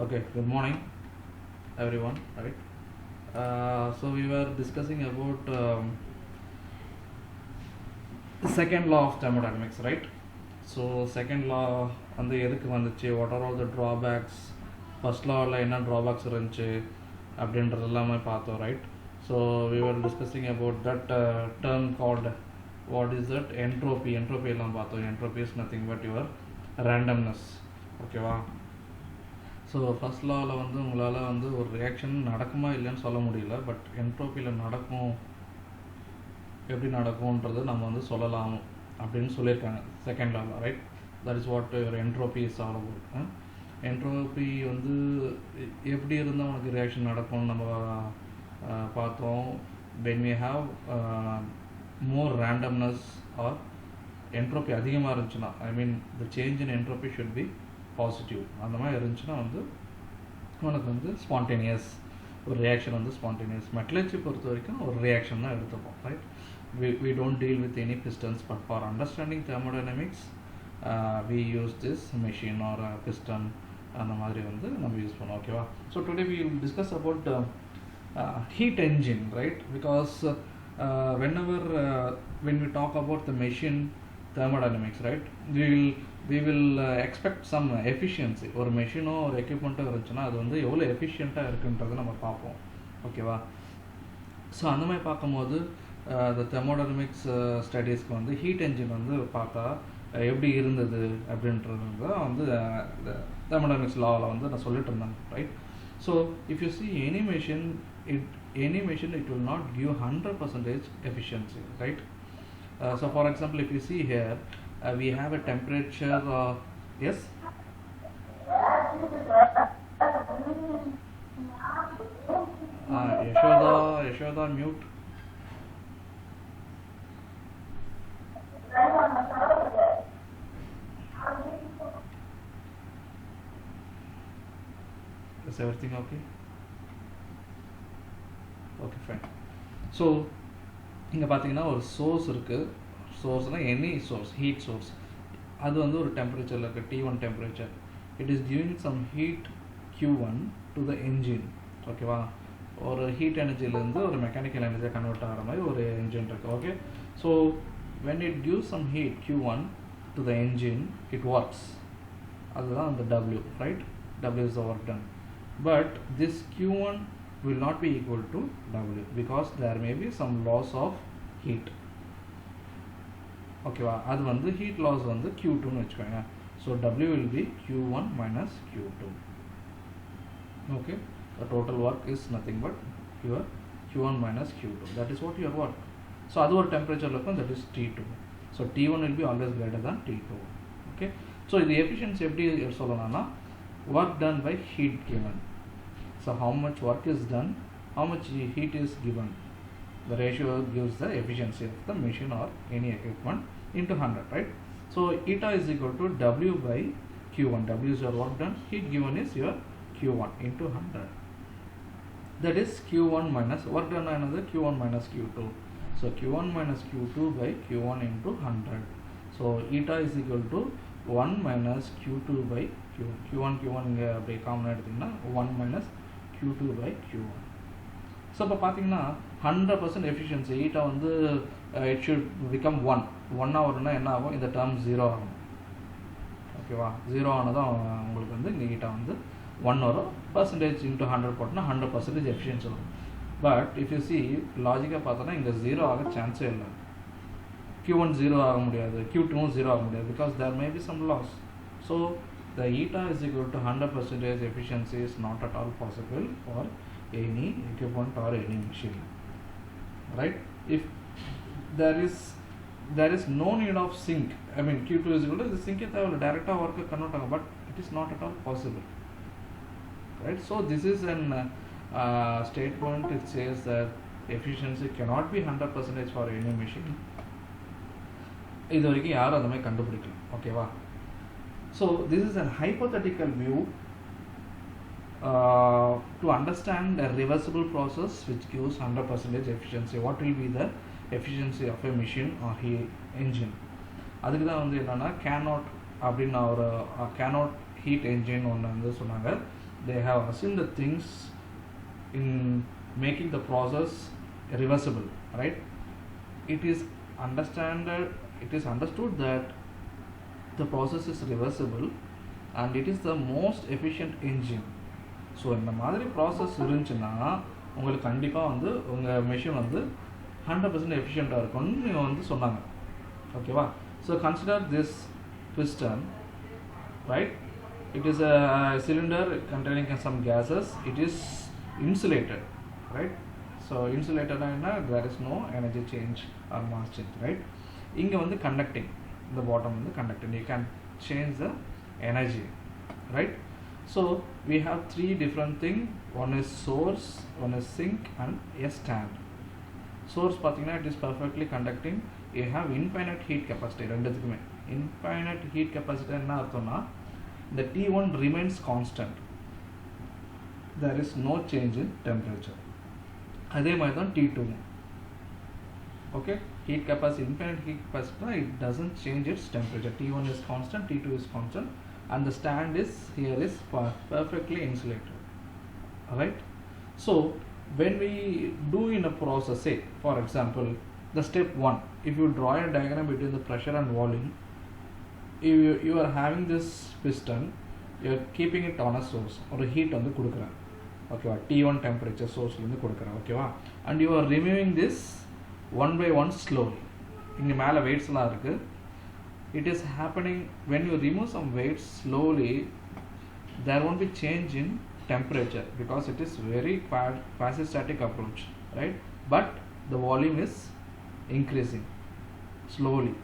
Okay, good morning everyone. Right. So we were discussing about the second law of thermodynamics, right? So second law அந்த எதுக்கு வந்துச்சு, what are all the drawbacks, first lawல என்ன drawbacks இருந்துச்சு அப்படின்றது எல்லாமே பார்த்தோம், right? So we were discussing about that term called, what is that, entropy. Entropy எல்லாம் பார்த்தோம். Entropy is nothing but your randomness. ஓகேவா? ஸோ ஃபஸ்ட் லாவில் வந்து உங்களால் வந்து ஒரு ரியாக்ஷன் நடக்குமா இல்லைன்னு சொல்ல முடியல, பட் என்ட்ரோப்பியில் நடக்கும், எப்படி நடக்கும்ன்றது நம்ம வந்து சொல்லலாம் அப்படின்னு சொல்லியிருக்காங்க செகண்ட் லாவில், right? That is what your entropy is all about. Entropy வந்து எப்படி இருந்தால் உனக்கு ரியாக்ஷன் நடக்கும்னு நம்ம பார்த்தோம். When we have more randomness or entropy அதிகமாக இருந்துச்சுன்னா, I mean the change in entropy should be positive. அந்த மாதிரி இருந்துச்சுன்னா வந்து உனக்கு வந்து ஸ்பான்டேனியஸ் ஒரு ரியாக்ஷன் வந்து ஸ்பான்டேனியஸ். மெட்டலர்ஜி பொறுத்த வரைக்கும் ஒரு ரியாக்ஷன் தான் எடுத்துப்போம், right? we don't deal with any pistons, but for understanding thermodynamics we use this machine or a piston அந்த மாதிரி வந்து நம்ம யூஸ் பண்ணுவோம், ஓகேவா? So today we will discuss about heat engine, right? Because when we talk about the machine thermodynamics, right, we will expect some efficiency. ஒரு மெஷினோ ஒரு எக்யூப்மெண்ட்டோ இருந்துச்சுன்னா அது வந்து எவ்வளோ எஃபிஷியண்ட்டாக இருக்குன்றதை நம்ம பார்ப்போம், ஓகேவா? ஸோ அந்த மாதிரி பார்க்கும்போது இந்த தெர்மோடைனமிக்ஸ் ஸ்டடீஸ்க்கு வந்து ஹீட் என்ஜின் வந்து பார்த்தா எப்படி இருந்தது அப்படின்றது தான் வந்து தெர்மோடைனமிக்ஸ் லாவில் வந்து நான் சொல்லிட்டு இருந்தேன், right? So if you see any machine it will not give 100% efficiency, right? So for example, if you see here, we have a temperature yes, Yashoda mute. Is everything okay? Okay, fine. So இங்கே பார்த்தீங்கன்னா ஒரு source இருக்குது. சோர்ஸ்னால் any source, heat source. அது வந்து ஒரு டெம்பரேச்சரில் இருக்குது, T1 temperature. It is giving some heat Q1 to the engine, ஓகேவா? ஒரு ஹீட் எனர்ஜிலேருந்து ஒரு மெக்கானிக்கல் எனர்ஜியை கன்வெர்ட் ஆகிற மாதிரி ஒரு என்ஜின் இருக்குது, okay? So when it gives some heat Q1 to the engine, it works. அதுதான் அந்த W, right? W is the work done. But this Q1 will not be equal to W because there may be some loss of heat, ஓகேவா? அது வந்து heat loss வந்து Q2ன்னு வச்சுக்கோங்க. So W will be Q1 minus Q2, okay? The total work is nothing but your Q1 minus Q2. That is what your work. So அது ஒரு டெம்பரேச்சரில் இருக்கும், that is T2. So T1 will be always greater than T2, okay? So இது efficiency எப்படி சொல்லலாம்னா, work done by heat given. So how much work is done, how much heat is given, the ratio gives the efficiency of the machine or any equipment into 100, right? So eta is equal to W by Q1. W is your work done, heat given is your Q1 into 100. That is Q1 minus work done another Q1 minus Q2. So Q1 minus Q2 by Q1 into 100. So eta is equal to 1 minus Q2 by Q1. Q1 இங்கே அப்படி காமனாக எடுத்திங்கன்னா 1 minus Q2 by Q1. So இப்போ பார்த்தீங்கன்னா 100% efficiency eta வந்து it should become 1 வரும்னா என்ன ஆகும், இந்த டேர்ம் 0 ஆகும், ஓகேவா? 0 ஆனதும் உங்களுக்கு வந்து இந்த ஈட்டா வந்து 1 வரும். பர்சன்டேஜ் இன்ட்டு 100 போட்டோன்னா 100% எஃபிஷியன்சி வரும். பட் இஃப் யூ சி லாஜிக்காக பார்த்தோன்னா இங்கே 0 ஆக சான்ஸே இல்லை. Q1 0 ஆக முடியாது, Q2 0 ஆக முடியாது, because there may be some loss. So the eta is equal to 100% efficiency is not at all possible for any equipment or any machine, right? If there is no need of sink, I mean Q2 is equal to the sink direct work convert, but it is not at all possible, right? So this is an statement. It says that efficiency cannot be 100% for any machine. இது வரைக்கும் யாரும் அந்த மாதிரி கண்டுபிடிக்கல, ஓகேவா? So this is a hypothetical view to understand a reversible process which gives 100% efficiency. What will be the efficiency of a machine or engine? அதுக்கு தான் என்னன்னா கேனோட் அப்படின்னு ஒரு கேனோட் ஹீட் என்ஜின் ஒன்று சொன்னாங்க. they have assumed the things in making the process reversible, right? It is understood that the process is reversible and it is the most efficient engine. So இந்த மாதிரி process இருந்துச்சுன்னா உங்களுக்கு கண்டிப்பாக வந்து உங்கள் மெஷின் வந்து 100% எஃபிஷியண்ட்டாக இருக்கும்னு நீங்கள் வந்து சொன்னாங்க. ஓகேவா? So consider this piston, right? It is a cylinder containing some gases. It is insulated, right? So insulated na there is no energy change or mass change, right? Inga vandu conducting, the bottom vandu conducting, you can change the energy, right? So we have three different things. One is source, one is sink, and a stand. Source pathina it is perfectly conducting. You have infinite heat capacity. Rendukume infinite heat capacity enna arthona, the T1 remains constant. There is no change in temperature. அதே மாதிரி தான் T2. Okay, heat capacity, infinite heat capacity, it doesn't change its temperature. T1 is constant, T2 is constant, and the stand is here is perfectly insulated. Alright, so when we do in a process, say for example the step 1, if you draw a diagram between the pressure and volume, you are having this piston, you are keeping it on a source or a heat on the kudukra. Okay, T1 temperature source in the kudukra. Okay, and you are removing this one by one slowly. In the mala weights la irukku, it is happening when you remove some weights slowly. There won't be change in temperature because it is very quasi-static approach, right? But the volume is increasing slowly,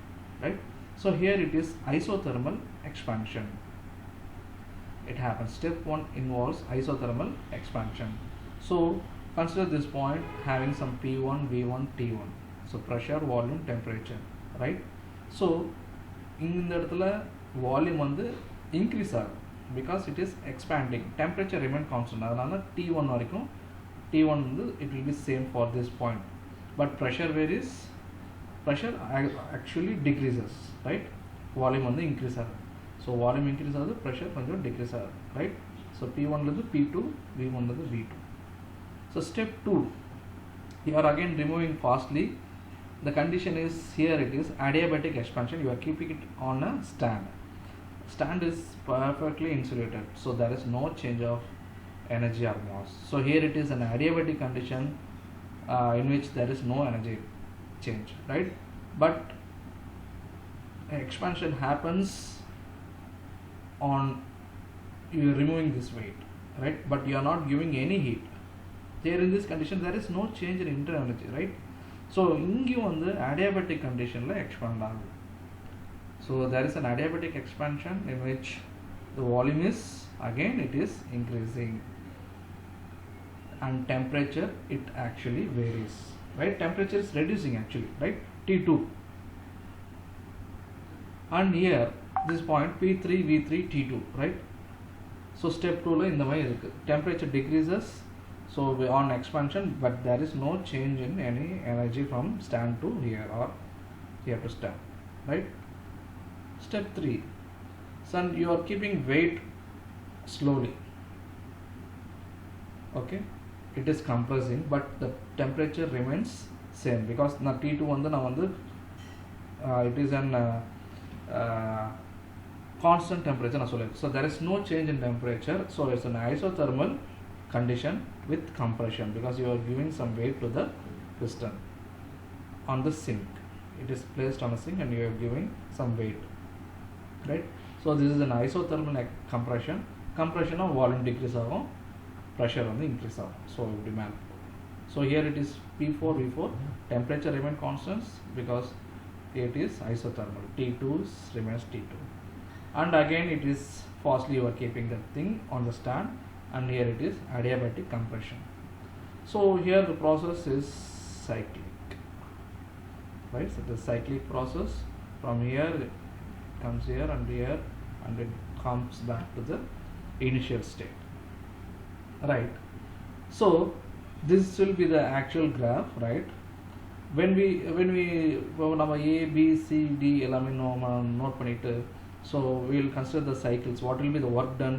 right? So here it is isothermal expansion. It happens. Step 1 involves isothermal expansion. So consider this point having some P1, V1, T1. So pressure, volume, temperature, right? So in the volume on the increase because it is expanding. Temperature remain constant. Adana T1 varaikum, T1 it will be same for this point. But pressure varies. Pressure actually decreases, right? Volume on the increase. So volume increase, pressure decrease, right? So P1 to P2, V1 to V2. So step 2, you are again removing fastly. The condition is here, it is adiabatic expansion. You are keeping it on a stand. Stand is perfectly insulated, so there is no change of energy or mass. So here it is an adiabatic condition in which there is no energy change, right? But expansion happens on you removing this weight, right? But you are not giving any heat. There in this condition there is no change in internal energy, right? So inge vandu adiabatic condition la expand agum. So there is an adiabatic expansion in which the volume is again it is increasing, and temperature it actually varies, right? Temperature is reducing actually, right? T2, and here this point P3, V3, T2, right? So step 2 la indha mai irukku, temperature decreases, so on expansion, but there is no change in any energy from stand to here or here to stand, right? Step 3, so you are keeping weight slowly. Okay, it is compressing, but the temperature remains same because na T2 vandu na vandu it is an constant temperature na solluk. So there is no change in temperature, so it's an isothermal condition with compression because you are giving some weight to the piston on the sink. It is placed on a sink and you are giving some weight, right? So this is an isothermal compression. Compression of volume decrease agum, pressure on the increase agum. So demand. So here it is P4, V4, temperature remain constant because it is isothermal. T2 remains T2, and again it is fastly you are keeping the thing on the stand, and here it is adiabatic compression. So here the process is cyclic, right? So the cyclic process from here it comes here and here, and it comes back to the initial state, right? So this will be the actual graph, right? When we நம்ம A, B, C, D எல்லாமே note பண்ணிட்டு, so we will consider the cycles. What will be the work done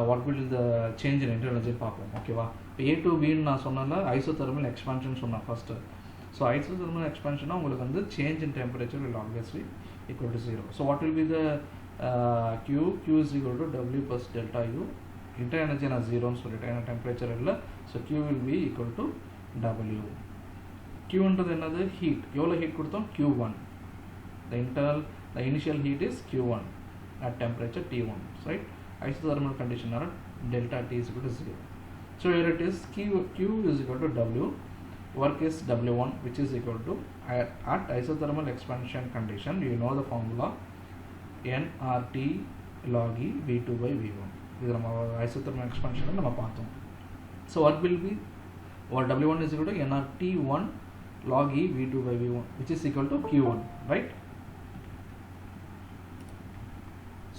what will the change in internal energy பார்ப்போம் ஓகேவா. இப்போ A to B நான் சொன்னேன்னா isothermal expansion சொன்னேன் first. So isothermal expansion உங்களுக்கு வந்து change in temperature will always be equal to 0. So what will be the Q is equal to W plus delta U. Internal energy நான் 0ன்னு சொல்லிட்டேன், ஏன்னா temperature இல்லை. So Q will be equal to W. Qன்றது என்னது, heat. எவ்வளோ heat கொடுத்தோம், Q1. The initial heat is Q1 at temperature T1, right? Isothermal condition are delta T is equal to 0. So here it is Q is equal to W, work is W1, which is equal to at isothermal expansion condition, you know the formula nRT log E V2 by V1. This is isothermal expansion நம்ம பார்த்தோம். So what will be, or W1 is equal to nRT1 log E V2 by V1, which is equal to Q1, right?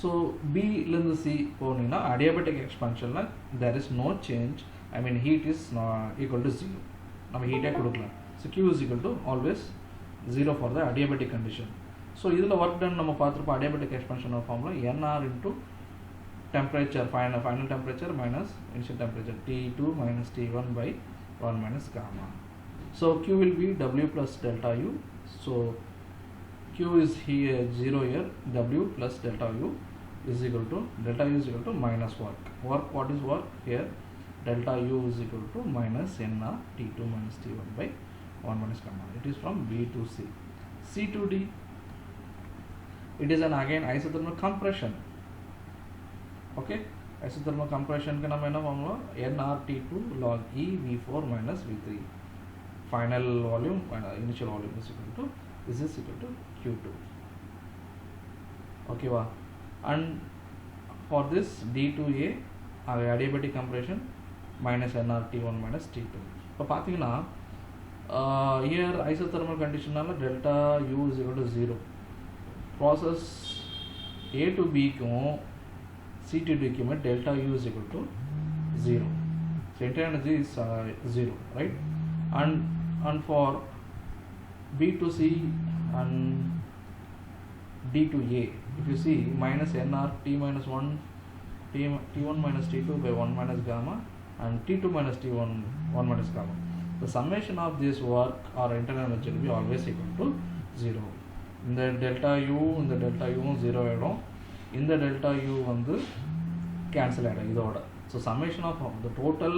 So B இருந்து C போனீங்கன்னா adiabatic expansionல there is no change, I mean heat is equal to 0. நம்ம ஹீட்டே கொடுக்கலாம். So Q is equal to always 0 for the adiabatic condition. So இதில் work done நம்ம பார்த்துருப்போம். adiabatic expansion of formula nR into temperature, final temperature minus initial temperature T2 minus T1 by 1 minus gamma. So Q will be W plus delta U. So Q is here 0 here, W plus delta U is equal to, delta U is equal to minus work. What is work here? Delta U is equal to minus nR T2 minus T1 by 1 minus gamma. It is from B to C. C to D, it is an again isothermal compression. Okay, isothermal compression का नाम है ना formula nR T2 log E V4 minus V3. Final volume, initial volume is equal to, this is equal to Q2. Okay, wow. And for this D to A, adiabatic compression minus nR T1 minus T2. இப்போ பார்த்தீங்கன்னா here isothermal condition delta U is equal to 0. Process A to B க்கும் C to D க்குமே delta U is equal to 0. So internal energy is 0, right? And for B to C and D to A, if you see minus nR T minus 1 T1 minus T2 by 1 minus gamma and T2 minus T1 1 minus gamma, the summation of this work or internal energy will be always equal to 0. In the delta U 0 ஆயிடும், இந்த delta U வந்து cancel ஆயிடும் இதோட. So summation of the total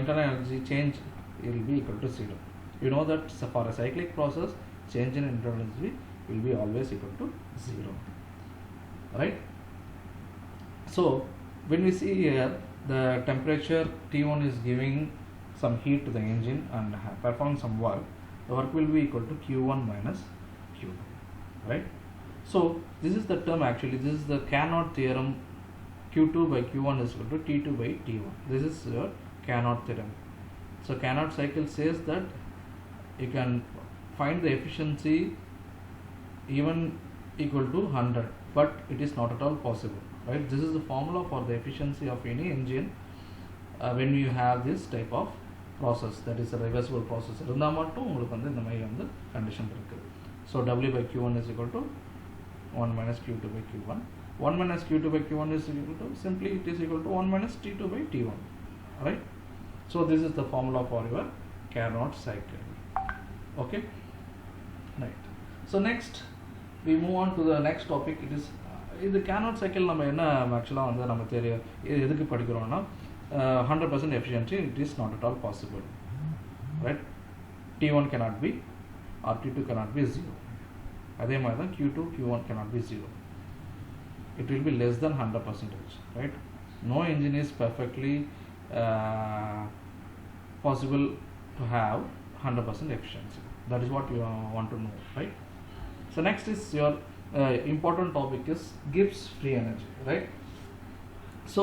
internal energy change will be equal to 0. You know that for a cyclic process, change in internal energy will be always equal to 0, right? So when we see here the temperature T1 is giving some heat to the engine and perform some work, the work will be equal to Q1 minus Q2, right? So this is the term, actually this is the Carnot theorem. Q2 by Q1 is equal to T2 by T1. This is your Carnot theorem. So Carnot cycle says that you can find the efficiency even equal to 100, but it is not at all possible, right? This is the formula for the efficiency of any engine when you have this type of process, that is a reversible process. இருந்தால் மட்டும் உங்களுக்கு வந்து இந்த மாதிரி வந்து condition இருக்குது. So W by Q1 is equal to 1 minus Q2 by Q1. 1 minus Q2 by Q1 is equal to, simply it is equal to 1 minus T2 by T1, right? So this is the formula for your Carnot cycle. Okay, right. So next we move on to the next topic. It is the Carnot cycle. நம்ம என்ன ஆக்சுவலாக வந்து நம்ம தெரியும் எதுக்கு படிக்கிறோம்னா 100% efficiency, it is not at all possible, right? T1 cannot be or T2 cannot be 0. அதே மாதிரி தான் Q2 Q1 cannot be 0. It will be less than 100%, right? No engine is perfectly possible to have 100% efficiency. That is what you want to know, right? So next is your important topic is Gibbs free energy, right? So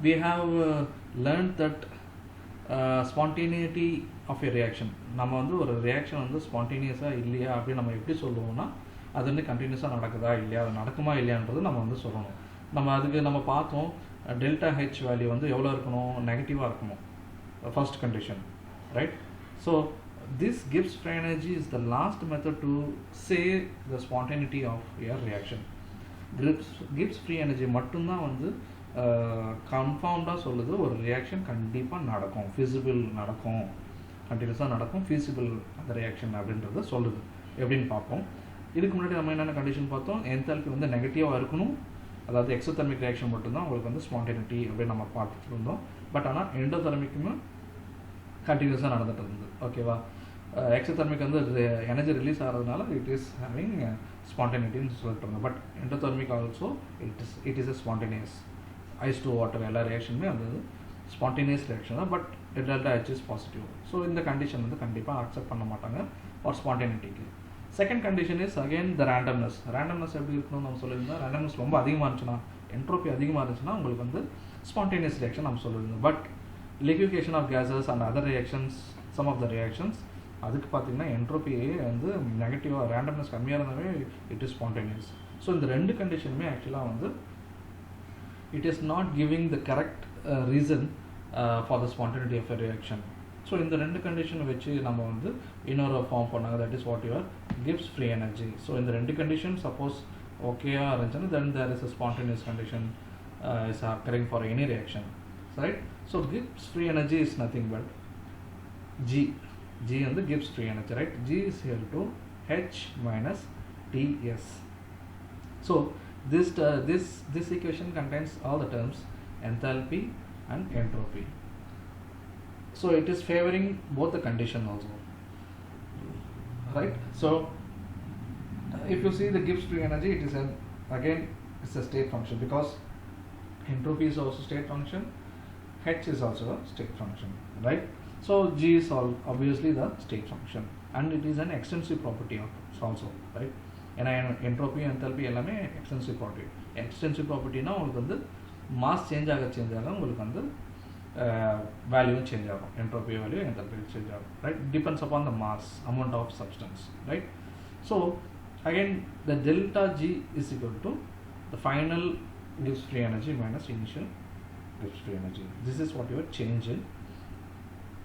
we have learned that spontaneity of a reaction. நம்ம வந்து ஒரு reaction வந்து ஸ்பான்டேனியஸாக இல்லையா அப்படின்னு நம்ம எப்படி சொல்லுவோம்னா, அது வந்து கண்டினியூஸாக நடக்குதா இல்லையா, அது நடக்குமா இல்லையான்றது நம்ம வந்து சொல்லணும். நம்ம அதுக்கு நம்ம பார்த்தோம் டெல்டா ஹெச் வேல்யூ வந்து எவ்வளோ இருக்கணும், நெகட்டிவாக இருக்கணும், first condition, right? So this Gibbs free energy is the last method to say the spontaneity of your reaction. Gibbs free energy மட்டும்தான் வந்து கன்ஃபார்ம்டாக சொல்லுது ஒரு ரியாக்ஷன் கண்டிப்பாக நடக்கும், ஃபிசிபிள் நடக்கும், கண்டினியூஸாக நடக்கும், ஃபீஸிபிள் அந்த ரியாக்ஷன் அப்படின்றத சொல்லுது. எப்படின்னு பார்ப்போம். இதுக்கு முன்னாடி நம்ம என்னென்ன கண்டிஷன் பார்த்தோம், என்தால்பி வந்து நெகட்டிவாக இருக்கணும், அதாவது எக்ஸோதெர்மிக் ரியாக்ஷன் மட்டும்தான் உங்களுக்கு வந்து ஸ்பான்டேனிட்டி அப்படின்னு நம்ம பார்த்துட்டு இருந்தோம். பட் ஆனால் எண்டோதெர்மிக்குமே கண்டினியூஸாக நடந்துட்டு இருந்தது. ஓகேவா, எக்ஸோதெர்மிக் வந்து எனர்ஜி ரிலீஸ் ஆகிறதுனால இட் இஸ் ஹேவிங் ஸ்பான்டேனிட்டின்னு சொல்லிட்டு இருந்தோம். But endothermic also it is a spontaneous. Ice to water எல்லா ரியாக்ஷனுமே அந்த ஸ்பான்டேனியஸ் ரியாக்ஷன் தான். But delta H is positive. So இந்த கண்டிஷன் வந்து கண்டிப்பாக அக்செப்ட் பண்ண மாட்டாங்க ஃபார் ஸ்பான்டேனிட்டிக்கு. Second condition is again the randomness. Randomness எப்படி இருக்கணும்னு நம்ம சொல்லியிருந்தோம். ரேண்டம்னஸ் ரொம்ப அதிகமாக இருந்துச்சுன்னா, என்ட்ரோபி அதிகமாக இருந்துச்சுன்னா உங்களுக்கு வந்து ஸ்பான்டேனியஸ் ரியாக்ஷன் நம்ம சொல்லியிருந்தோம். But liquefaction of gases and other reactions, some of the reactions, அதுக்கு பார்த்தீங்கன்னா என்ட்ரோபி வந்து நெகட்டிவாக ரேண்டம்னஸ் கம்மியாக இருந்தாவே இட் இஸ் ஸ்பான்டேனியஸ். ஸோ இந்த ரெண்டு கண்டிஷனுமே ஆக்சுவலாக வந்து it is not giving the correct reason for the spontaneity of a reaction. So இந்த ரெண்டு கண்டிஷனை வச்சு நம்ம வந்து இன்னொரு ஃபார்ம் பண்ணாங்க, தட் இஸ் வாட் யுவர் கிவ்ஸ் ஃப்ரீ எனர்ஜி. ஸோ இந்த ரெண்டு கண்டிஷன் சப்போஸ் ஓகேயாக இருந்துச்சுன்னா then there is a spontaneous condition is occurring for any reaction, right? So Gibbs free energy is nothing but G and the Gibbs free energy, right? G is equal to H minus Ts. So this equation contains all the terms enthalpy and entropy. So it is favoring both the condition also, right? So if you see the Gibbs free energy, it is again it's a state function because entropy is also state function, H is also a state function, right? So G is obviously the state function and it is an extensive property also, right? ஏன்னா entropy enthalpy எல்லாமே extensive property. Extensive ப்ராப்பர்ட்டினா உங்களுக்கு வந்து mass change ஆக உங்களுக்கு வந்து வேல்யூவும் change ஆகும். Entropy value enthalpy change ஆகும், right? Depends upon the mass amount of substance, right? So again the delta G is equal to the final Gibbs free energy minus initial Gibbs free energy. This is what your change in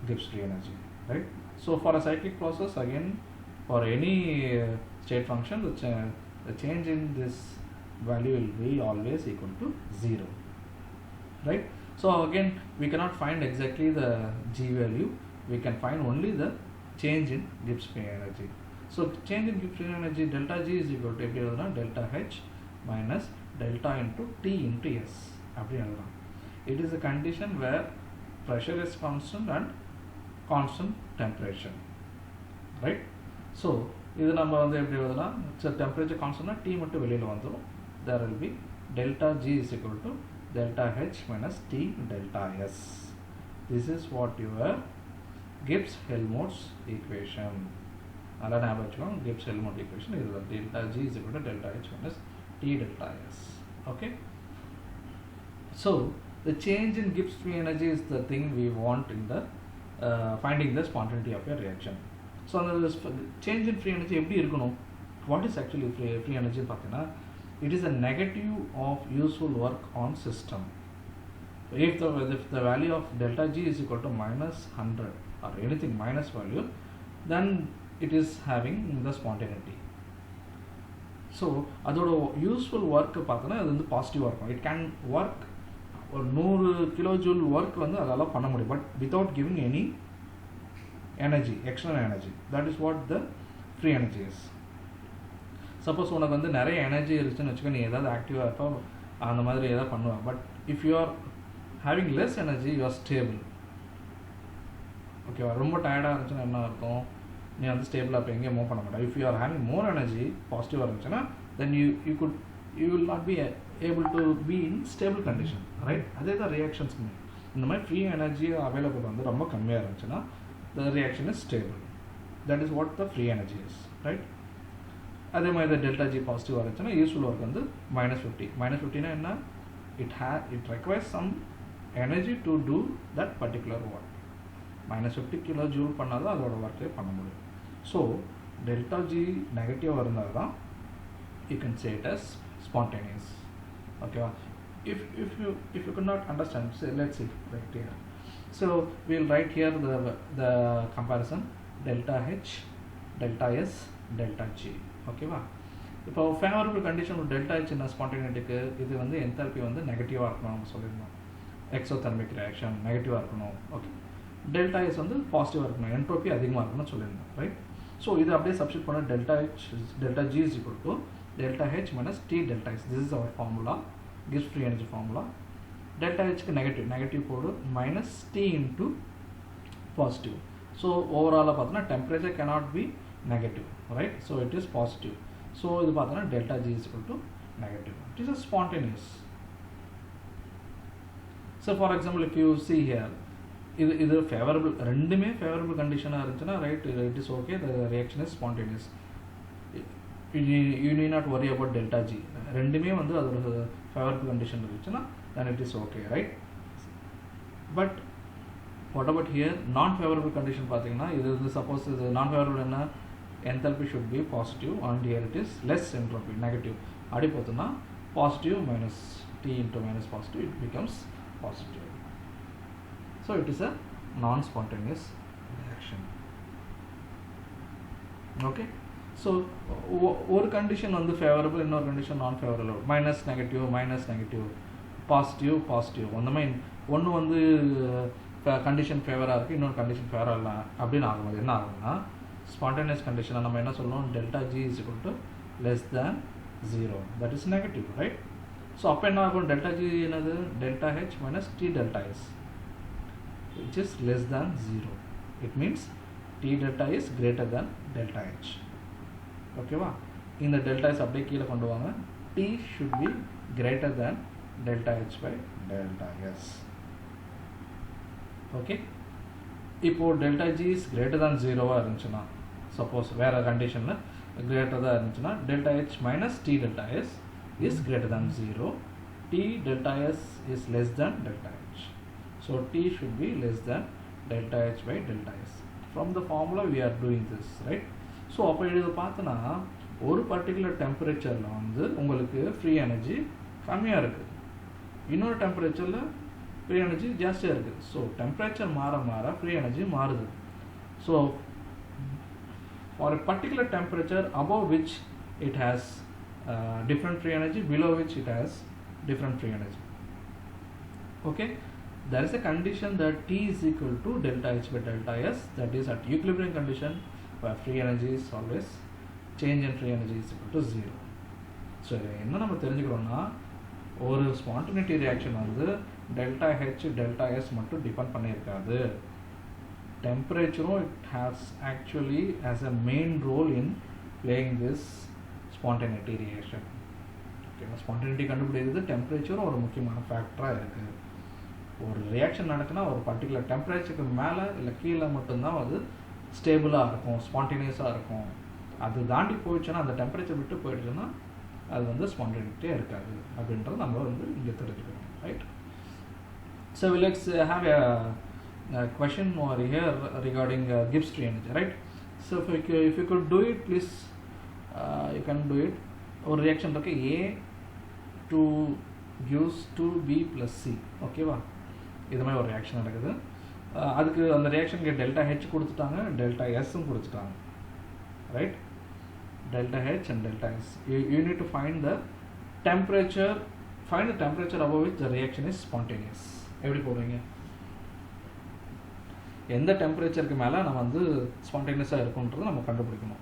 Gibbs free energy, right? So for a cyclic process, again for any state function, the change in this value will be always equal to 0, right? So again we cannot find exactly the G value, we can find only the change in Gibbs free energy. So change in Gibbs free energy delta G is equal to delta H minus delta into T into S. It is a condition where pressure is constant and constant temperature, right? So இது நம்ம வந்து எப்படி எழுதலாம், temperature constant T மட்டும் வெளியில் வந்துடும். There will be delta G is equal to delta H minus T delta S. This is what your Gibbs-Helmholtz equation. நல்லா ஞாபகம் வச்சுக்கோங்க, Gibbs-Helmholtz equation இதுதான். delta G is equal to delta H minus T delta S. Okay, so the change in Gibbs free energy is the thing we want in the finding the spontaneity of a reaction. So the change in free energy எப்படி இருக்கணும், what is actually free energy பார்த்தீங்கன்னா it is a negative of useful work on system. If the value of delta G is equal to minus 100 or anything minus value, then it is having the spontaneity. So அதோட useful work பார்த்தோன்னா அது வந்து பாசிட்டிவாக இருக்கும். It can work ஒரு 100 kilojoule work வந்து அதெல்லாம் பண்ண முடியும், but without giving any energy, external energy. That is what the free energy is. Suppose உனக்கு வந்து நிறைய எனர்ஜி இருந்துச்சுன்னு வச்சுக்கோ, நீ ஏதாவது ஆக்டிவாக இருப்போ அந்த மாதிரி ஏதாவது பண்ணுவேன். But if you are having less energy you are stable. ஓகேவா, ரொம்ப டயர்டாக இருந்துச்சுன்னா என்ன இருக்கும், நீ வந்து ஸ்டேபிளாக இப்போ எங்கேயும் மூவ் பண்ண மாட்டேன். If you are having more energy பாசிட்டிவாக இருந்துச்சுன்னா then you will not be able to be in stable condition, right? அதே தான் ரியாக்ஷன்ஸ்க்குமே இந்த மாதிரி ஃப்ரீ எனர்ஜி அவைலபிள் வந்து ரொம்ப கம்மியாக இருந்துச்சுன்னா the reaction is stable. That is what the free energy is, right? அதே மாதிரி இந்த டெல்டா G பாசிட்டிவாக இருந்துச்சுன்னா யூஸ்ஃபுல் ஒர்க் வந்து -50. -50னா என்ன, it requires some energy to do that particular work. -50 kilo joule பண்ணால் தான் அதோட ஒர்க்கே பண்ண முடியும். ஸோ டெல்டா G நெகட்டிவாக இருந்தால் தான் you can say it as spontaneous. ஓகேவா? if you could not understand, say let's see right here. So we'll write here the comparison delta H, delta S, delta G. Okay va? இப்போ favourable condition delta H என்ன ஸ்பான்டேனிட்டிக்கு இது வந்து enthalpy வந்து நெகட்டிவாக இருக்கணும் நம்ம சொல்லியிருந்தோம். எக்ஸோதெர்மிக் ரியாக்ஷன் நெகட்டிவாக இருக்கணும். ஓகே, டெல்டா ஹெச் வந்து பாசிட்டிவாக இருக்கணும், என்ட்ரோபி அதிகமாக இருக்கணும்னு சொல்லியிருந்தோம். ரைட். ஸோ இது அப்படியே சப்ஸ்டிட் பண்ண delta G is equal to delta H minus T delta H. This is our formula, கிவ்ஸ் ஃப்ரீ எனர்ஜி ஃபார்முலா. டெல்டா ஹெச்க்கு நெகட்டிவ் போடு minus T into positive. So ஓவராலாக பார்த்தோன்னா temperature cannot be negative, right. So it is positive. So இது பார்த்தோன்னா delta G is equal to negative. It is a spontaneous. So for example if you see here, இது favourable, ரெண்டுமே favourable கண்டிஷனாக இருந்துச்சுன்னா right, it is okay, the reaction is spontaneous. You need not worry about delta G. ரெண்டுமே வந்து அது ஒரு favourable condition இருந்துச்சுன்னா then it is okay, right. But what about here non favorable condition பார்த்தீங்கன்னா இது suppose இது non favorable என்ன, enthalpy should be positive and here it is less entropy negative. அப்படி பார்த்தோம்னா positive minus t into minus positive it becomes positive. So it is a non spontaneous reaction. Okay, so ஒரு condition வந்து favourable, இன்னொரு condition நான் favourable, minus negative positive அந்த மாதிரி ஒன்று வந்து கண்டிஷன் ஃபேவராக இருக்குது, இன்னொரு கண்டிஷன் ஃபேவராக இல்லை அப்படின்னு ஆகும்போது என்ன ஆகுதுன்னா ஸ்பான்டேனியஸ் கண்டிஷனை நம்ம என்ன சொல்லணும், delta G is equal to less than 0, that is negative, right. So அப்போ என்ன ஆகும், டெல்டா ஜி என்னது, delta H minus T delta S which is less than 0. It means T delta is greater than delta H. ஓகேவா, இந்த delta S அப்படியே கீழே கொண்டு வாங்க. T should be greater than delta H by delta S. Okay, இப்போ delta G is greater than 0 இருந்துச்சுன்னா, suppose வேறு கண்டிஷனில் கிரேட்டராக இருந்துச்சுன்னா delta H minus T delta S is greater than 0. T delta S is less than delta H. So T should be less than delta H by delta S. From the formula we are doing this, right. So அப்போ இது பார்த்தோன்னா ஒரு particular டெம்பரேச்சரில் வந்து உங்களுக்கு free energy கம்மியாக இருக்குது, இன்னொரு டெம்பரேச்சரில் ஃப்ரீ எனர்ஜி ஜாஸ்தியாக இருக்குது. ஸோ டெம்பரேச்சர் மாற ஃப்ரீ எனர்ஜி மாறுது. So for a particular temperature above which it has different free energy, below which it has different free energy. Okay, there is a condition that T is equal to delta H by delta S, that is at equilibrium condition where free energy is always, change in free energy is equal to 0. So என்ன நம்ம தெரிஞ்சுக்கிறோம்னா, ஒரு spontaneity reaction வந்து delta H delta S மட்டும் depend பண்ணியிருக்காது, டெம்பரேச்சரும் it has actually has a main role in playing this spontaneity reaction. ஓகேவா, spontaneity கண்டுபிடிக்கிறது டெம்பரேச்சரும் ஒரு முக்கியமான ஃபேக்டராக இருக்குது. ஒரு ரியாக்ஷன் நடக்குன்னா ஒரு பர்டிகுலர் டெம்பரேச்சருக்கு மேலே இல்லை கீழே மட்டும்தான் அது ஸ்டேபிளாக இருக்கும், ஸ்பான்டேனியஸாக இருக்கும். அது தாண்டி போயிடுச்சுன்னா, அந்த டெம்பரேச்சர் விட்டு போயிடுச்சுன்னா அது வந்து ஸ்பான்டேனிட்டியாக இருக்காது அப்படின்றது நம்ம வந்து இங்கே தெரிஞ்சுக்கணும், right. So let's have a question over here regarding Gibbs free energy, right. So if you could do it, please you can do it. ஒரு ரியாக்ஷன் இருக்கு, A to gives 2B plus C. ஓகேவா, இது மாதிரி ஒரு reaction நடக்குது. அதுக்கு அந்த ரியாக்ஷனுக்கு delta H கொடுத்துட்டாங்க, டெல்டா எஸ்ஸும் கொடுத்துட்டாங்க, right. delta H and delta S. You need to find the temperature above which the reaction is spontaneous. எப்படி போடுவீங்க, எந்த டெம்பரேச்சருக்கு மேலே நம்ம வந்து ஸ்பான்டேனியஸாக இருக்குன்றதை நம்ம கண்டுபிடிக்கணும்.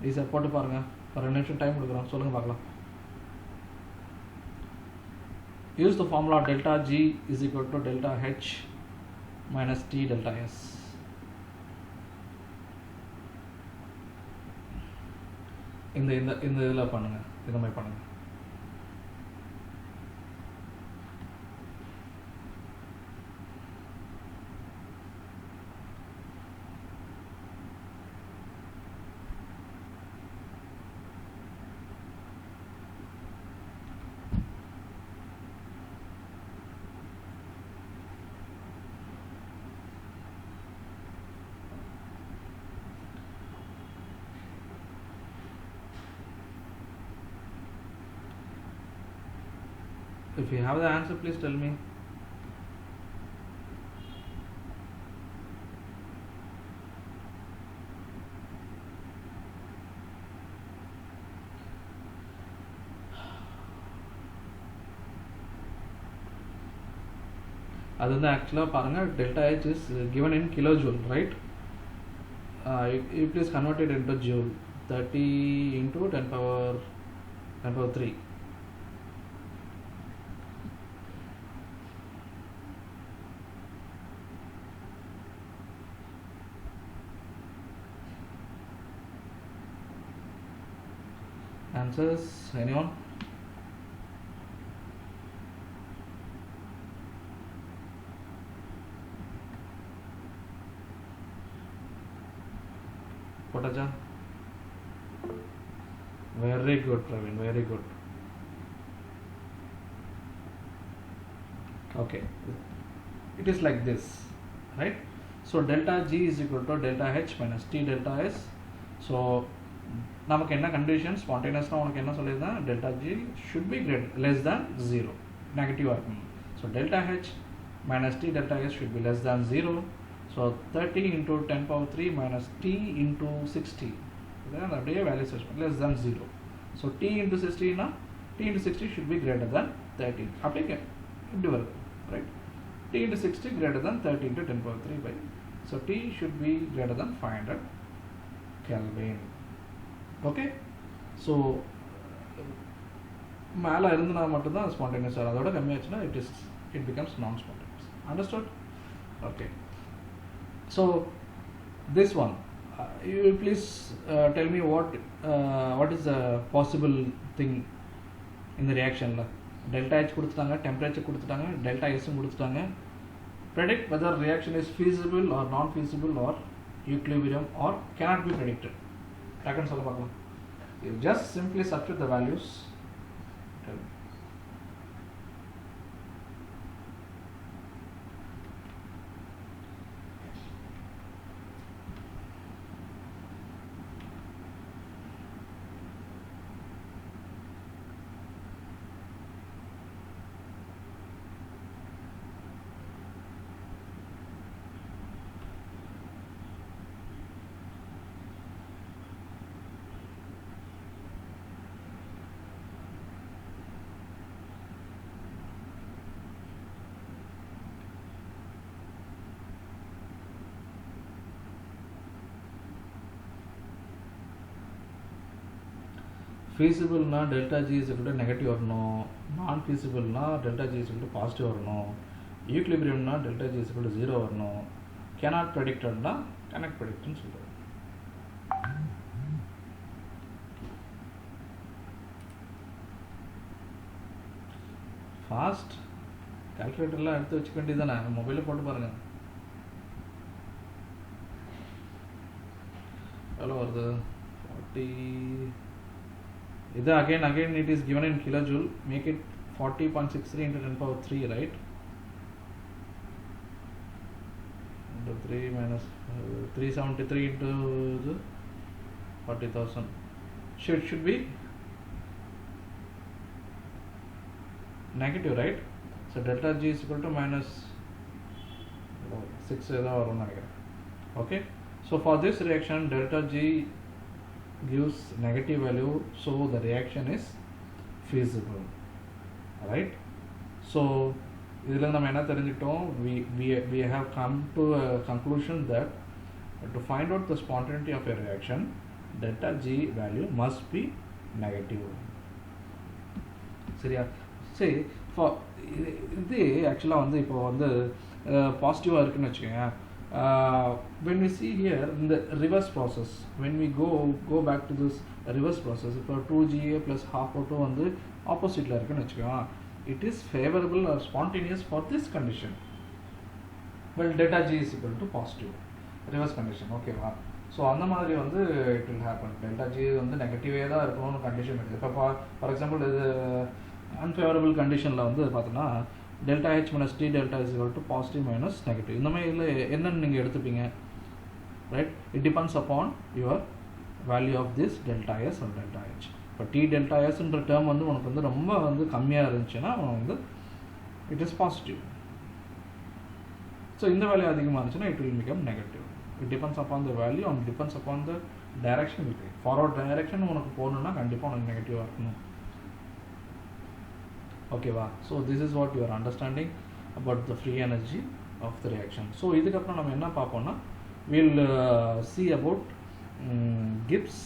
ஈஸியாக போட்டு பாருங்கள், ஒரு 2 நிமிஷம் டைம் கொடுக்குறோம், சொல்லுங்கள் பார்க்கலாம். Use the formula delta G is equal to delta H minus T delta S. இந்த இதில் பண்ணுங்கள், இந்த மாதிரி பண்ணுங்கள். If you have the answer, please tell me. அது வந்து ஆக்சுவலாக பாருங்கள் delta H is given in kilojoule, right? You please convert it into joule. 30 into 10 power 3. Answers, anyone? Potaja? Very good, Praveen, very good. Okay, it is like this, right? So delta G is equal to delta H minus T delta S. So நமக்கு என்ன condition ஸ்பான்டேனியஸ்னா உனக்கு என்ன சொல்லியிருந்தேன், delta G should be less than 0, நெகட்டிவாக இருக்கணும். So delta H minus T delta S should be less than 0. So 30 into 10 power 3 minus t into 60, இதான் அப்படியே value search பண்ணி less than 0. So t into 60னா t into 60 should be greater than 30, அப்படியே இப்படி வருது, right? t into 60 greater than 30 into 10 power 3 by, so t should be greater than 500 Kelvin. Okay, so மேலே இருந்துனா மட்டும்தான் spontaneous ஆகும், அதோட கம்மியாச்சுன்னா it becomes non spontaneous. Understood? Okay, so this one, you please tell me what is the possible thing in the reaction la. Delta H கொடுத்துட்டாங்க, temperature கொடுத்துட்டாங்க, delta S கொடுத்துட்டாங்க. Predict whether reaction is feasible or non feasible or equilibrium or cannot be predicted. Second சொல்ல பார்க்கலாம். You just simply substitute the values. Tell me. Feasible na delta G is equal to negative வரணும், non feasible na delta G is equal to positive வரணும், equilibrium na delta G is equal to 0 வரணும், cannot predicted na cannot predict னு சொல்றோம். Fast கால்குலேட்டர்லாம் எடுத்து வச்சுக்க வேண்டியதானே, மொபைலில் போட்டு பாருங்க எவ்வளோ வருது. 40, இது again it is given in kilojoule, make it 40.63 into 10 power 3, right? Into 3 minus 373 into the 40,000 should be negative, right? So delta G is equal to minus 6 ஏதோ வரும்னு நினைக்கிறேன். Okay, so for this reaction delta G gives negative value, so the reaction is feasible, right? So idhula nam enna therinjittom, we have come to a conclusion that to find out the spontaneity of a reaction, delta G value must be negative. சரியா? சரி, for இது ஆக்சுவலாக வந்து இப்போ வந்து பாசிட்டிவாக இருக்குன்னு வச்சுக்கோங்க. When we see here in the reverse process, when we go back to this reverse process, இப்போ 2GA plus half O2 வந்து ஆப்போசிட்டில் இருக்குன்னு வச்சுக்கோங்க, it is favorable or spontaneous for this condition. Well, delta G is equal to positive, reverse condition, ஓகேவா? So அந்த மாதிரி வந்து it will happen. delta G வந்து நெகட்டிவே தான் இருக்கணும்னு கண்டிஷன் இருக்குது. இப்போ ஃபார் எக்ஸாம்பிள் இது அன்ஃபேவரபிள் கண்டிஷனில் வந்து பார்த்தோன்னா delta H minus T delta is equal to positive minus negative. இந்த மாதிரி இதில் என்னென்னு நீங்கள் எடுத்துப்பீங்க, right? It depends upon your value of this delta S or delta H. இப்போ T delta Sன்ற டேர்ம் வந்து உனக்கு வந்து ரொம்ப வந்து கம்மியாக இருந்துச்சுன்னா வந்து இட் இஸ் பாசிட்டிவ். ஸோ இந்த வேல்யூ அதிகமாக இருந்துச்சுன்னா it will become negative. It depends upon the value and depends upon the direction. இருக்குது ஃபார்வர்ட் டைரக்ஷன் உனக்கு போகணுன்னா கண்டிப்பாக உனக்கு நெகட்டிவாக இருக்கணும், ஓகேவா? So this is what you are understanding. about the free energy of the reaction. So இதுக்கப்புறம் நம்ம என்ன பார்ப்போம்னா we'll see about Gibbs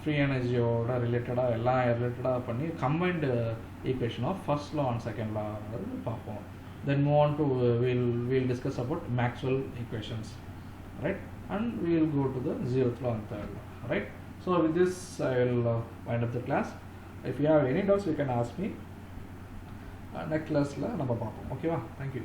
free energy ஓட ரிலேட்டடாக எல்லாம் ரிலேட்டடாக பண்ணி combined equation of first law and second law பார்ப்போம். Then move on to we'll discuss about Maxwell equations, right? And we'll go to the zeroth law and third law, right? So with this I will wind up the class. If you have any doubts you can ask me. Next class la நம்ம பார்ப்போம். ஓகேவா? Thank you.